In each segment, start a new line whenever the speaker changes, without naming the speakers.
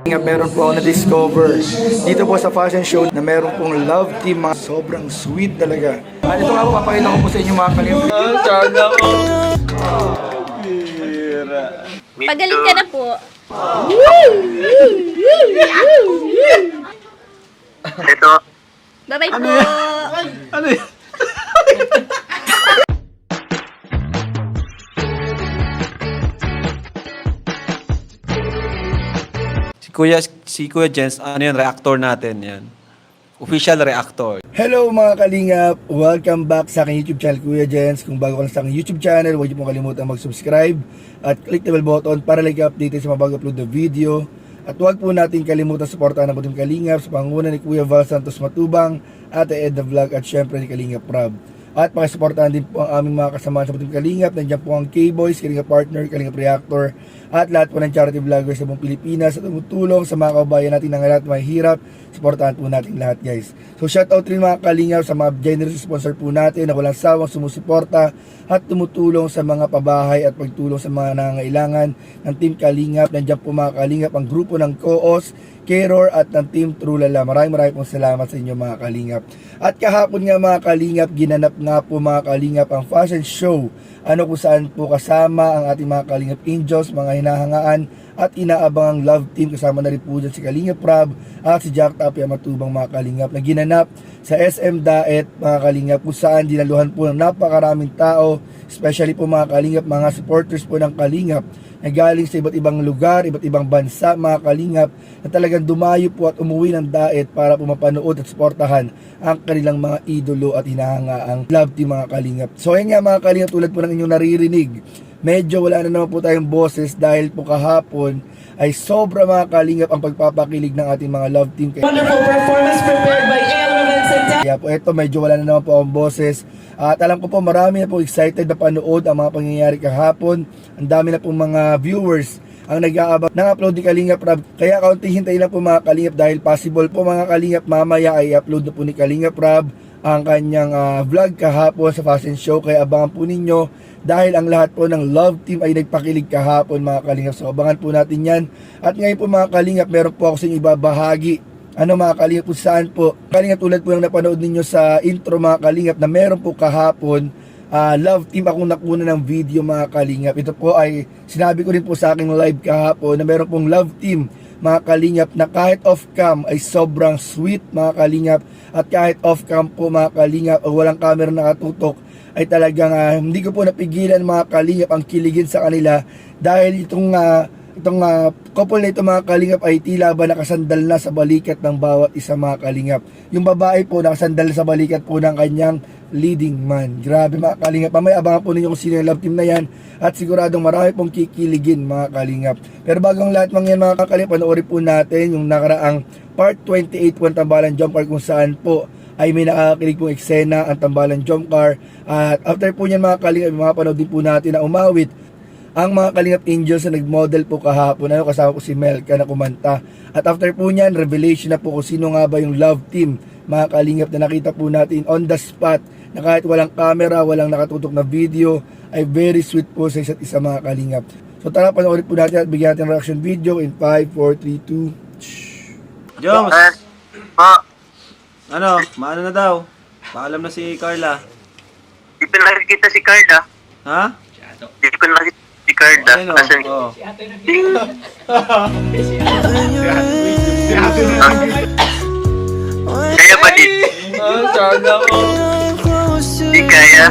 Meron po ako na-discover dito po sa fashion show na meron pong love team, mga sobrang sweet talaga. At ito nga po, papakita ko po sa inyo mga kalingap.
Saga ko.
Pagaling ka na po.
Ito.
Bye-bye po.
Ano yun?
Si Kuya Jens, ano yan, reactor natin yan. Official reactor.
Hello mga kalingap! Welcome back sa aking YouTube channel, Kuya Jens. Kung bago ka lang sa aking YouTube channel, huwag niyo pong kalimutan mag-subscribe at click the bell button para lagi updated sa mga bago upload na video. At huwag po natin kalimutan suportahan ang Butim Kalingap sa pangunguna ni Kuya Val Santos Matubang, Ate Edna Vlog at syempre ni Kalingap Rob. At pakisuportahan din po ang aming mga kasamahan sa Butim Kalingap. Nandiyan po ang K-Boys, Kalingap Partner, Kalingap Reactor at lahat po ng charity vloggers sa buong Pilipinas at tumutulong sa mga kababayan natin ng lahat mahihirap. Suportahan po natin lahat, guys. So shoutout rin mga Kalingap sa mga generous sponsor po natin na walang sawang sumusuporta at tumutulong sa mga pabahay at pagtulong sa mga nangangailangan ng Team Kalingap. Nandiyan po mga Kalingap ang grupo ng Koos, Keror at ng Team Trulala. Maraming pong salamat sa inyo mga Kalingap. At kahapon nga mga Kalingap, ginanap nga po mga Kalingap ang fashion show. Ano kung saan po kasama ang ating mga Kalingap Angels, mga hinahangaan at inaabangang love team. Kasama na rin po dyan si Kalingap Rob at si Jack Tapia Matubang mga Kalingap na ginanap sa SM Daet mga Kalingap, kung saan dinaluhan po ng napakaraming tao, especially po mga Kalingap, mga supporters po ng Kalingap na galing sa iba't ibang lugar, iba't ibang bansa mga Kalingap, na talagang dumayo po at umuwi ng Daet para po mapanood at suportahan ang kanilang mga idolo at hinahangaang love team mga Kalingap. So ayun nga mga Kalingap, tulad po ng inyong naririnig, medyo wala na naman po tayong boses dahil po kahapon ay sobra mga Kalingap ang pagpapakilig ng ating mga love team.
Wonderful performance prepared by Elmer Vincent.
Kaya po eto, medyo wala na naman po akong boses. At alam ko po marami na po excited na panood ang mga pangyayari kahapon. Ang dami na po mga viewers ang nag-aabang ng upload ni Kalingap Rob. Kaya kaunting hintay lang po mga Kalingap dahil possible po mga Kalingap mamaya ay upload na po ni Kalingap Rob ang kanyang vlog kahapon sa fashion show. Kaya abangan po ninyo dahil ang lahat po ng love team ay nagpakilig kahapon mga Kalingap. So abangan po natin yan. At ngayon po mga Kalingap, meron po ako sa inyo ibabahagi. Ano mga Kalingap, kung saan po Kalingap, tulad po yung napanood ninyo sa intro mga Kalingap, na meron po kahapon love team akong nakuna ng video mga Kalingap. Ito po ay sinabi ko rin po sa aking live kahapon na meron pong love team mga Kalingap na kahit off cam ay sobrang sweet mga Kalingap, at kahit off cam po mga Kalingap o walang camera nakatutok ay talagang hindi ko po napigilan mga Kalingap ang kiligin sa kanila dahil itong couple na ito mga Kalingap ay tila ba nakasandal na sa balikat ng bawat isa mga Kalingap. Yung babae po nakasandal sa balikat po ng kanyang leading man. Grabe mga Kalingap. Mamaya abangan po ninyo kung sino yung love team na yan at siguradong marami pong kikiligin mga Kalingap. Pero bagong lahat mga yan mga Kalingap, panoorin po natin yung nakaraang part 28 po ng Tambalan Jump Car, kung saan po ay may nakakilig pong eksena ang Tambalan Jump Car. At after po nyan mga Kalingap, mapanood din po natin na umawit ang mga Kalingap Angels na nag-model po kahapon. Kasama po si Melka na kumanta. At after po nyan, revelation na po kung sino nga ba yung love team mga Kalingap na nakita po natin on the spot, na kahit walang camera, walang nakatutok na video, ay very sweet po sa isa't isa mga Kalingap. So tara, panoorin po natin at bigyan natin reaction video in 5, 4, 3, 2.
Joms!
Pa,
Ano? Maano na daw? Paalam na si Carla.
di ko nakikita si Carla.
Ha?
Di ko nakikita si Carla.
Ayun o.
Asan?
Oh.
Kaya ba di?
Saga ko.
Di kaya.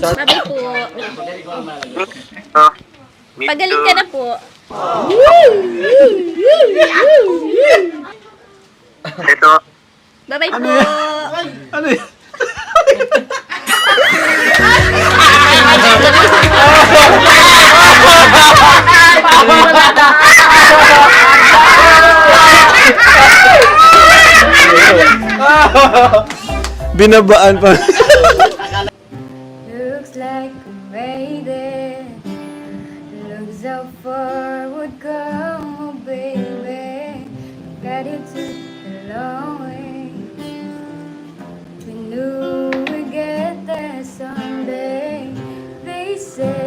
Bye-bye po.
Oh, me
Pagaling
too.
ka na po.
Ito.
Bye-bye po.
Ano yun? Binabaan pa.
Looks like I'm waiting. Looks how far would come, oh baby. Got it took a long way. We knew we'd get there someday. They say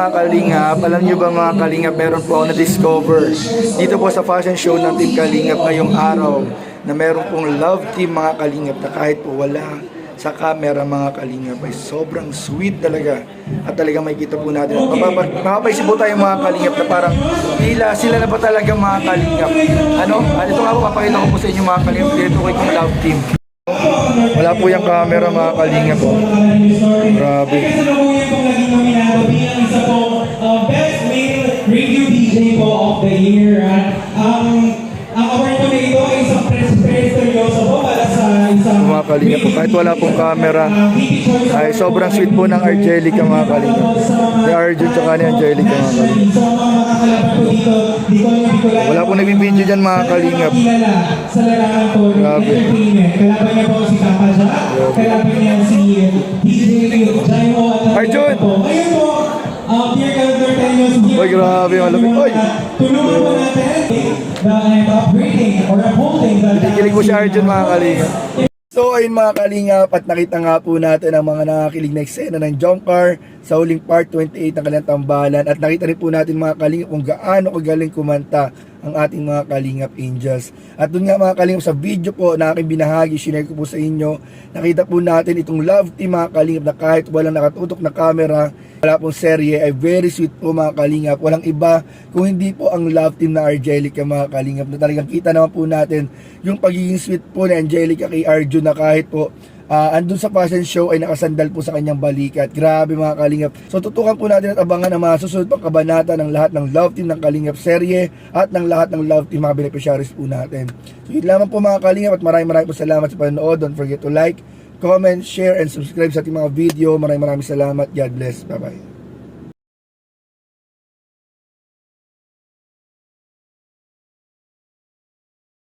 mga Kalingap, alam nyo ba mga Kalingap, meron po ako na-discover dito po sa fashion show ng Team Kalingap ngayong araw na meron pong love team mga Kalingap na kahit po wala sa camera mga Kalingap ay sobrang sweet talaga at talagang makikita po natin at mapapaisip po tayo mga Kalingap na parang tila sila na pa talaga mga Kalingap. Ito nga po, papakita ko po sa inyo mga Kalingap, dito ko yung love team. Wala po yung camera mga Kalingap po. Grabe.
Kasalukuyan pong naging nominado bilang isa pong Best Male Radio DJ po of the Year. Ang award po na ito ay isang seryoso po para sa isang
Mga Kalingap po, kahit wala pong camera ay sobrang sweet po ng Angelica mga Kalingap. Ni Arjun tsaka ni Angelica mga Kalingap.
So mga makakalaban po dito,
Wala pong nagbibideo dyan mga Kalingap.
kilala sa larangan po ng
Grabe.
entertainment. Kalaban niya po si Papa Jack, kalaban niya si DJ Jaimo at
Arjun!
po. Ngayon po, Dear Governor Tenyos,
Uy, grabe, malapit. Uy!
tulungan po natin the upgrading or upholding the
Kilig po si Arjun mga Kalingap. So ayun mga Kalingap, at nakita nga po natin ang mga nakakilig na eksena ng Jongkar sa huling part 28 ng kanilang tambalan, at nakita rin po natin mga Kalingap kung gaano kagaling kumanta ang ating mga Kalingap Angels. At dun nga mga Kalingap, sa video po na aking binahagi, sinare ko po sa inyo, nakita po natin itong love team mga Kalingap na kahit walang nakatutok na camera, wala pong serye, ay very sweet po mga Kalingap. Walang iba kung hindi po ang love team na Angelica mga Kalingap, na talagang kita naman po natin yung pagiging sweet po ni Angelica kay Arjun, na kahit po andun sa fashion show ay nakasandal po sa kanyang balikat. Grabe mga Kalingap. So tutukan po natin at abangan ang mga susunod pang kabanata ng lahat ng love team ng Kalingap serye at ng lahat ng love team mga beneficiaries po natin. So yun lamang po mga Kalingap, at maraming po salamat sa panonood. Don't forget to like, comment, share, and subscribe sa ating mga video. Maraming salamat. God bless. Bye bye.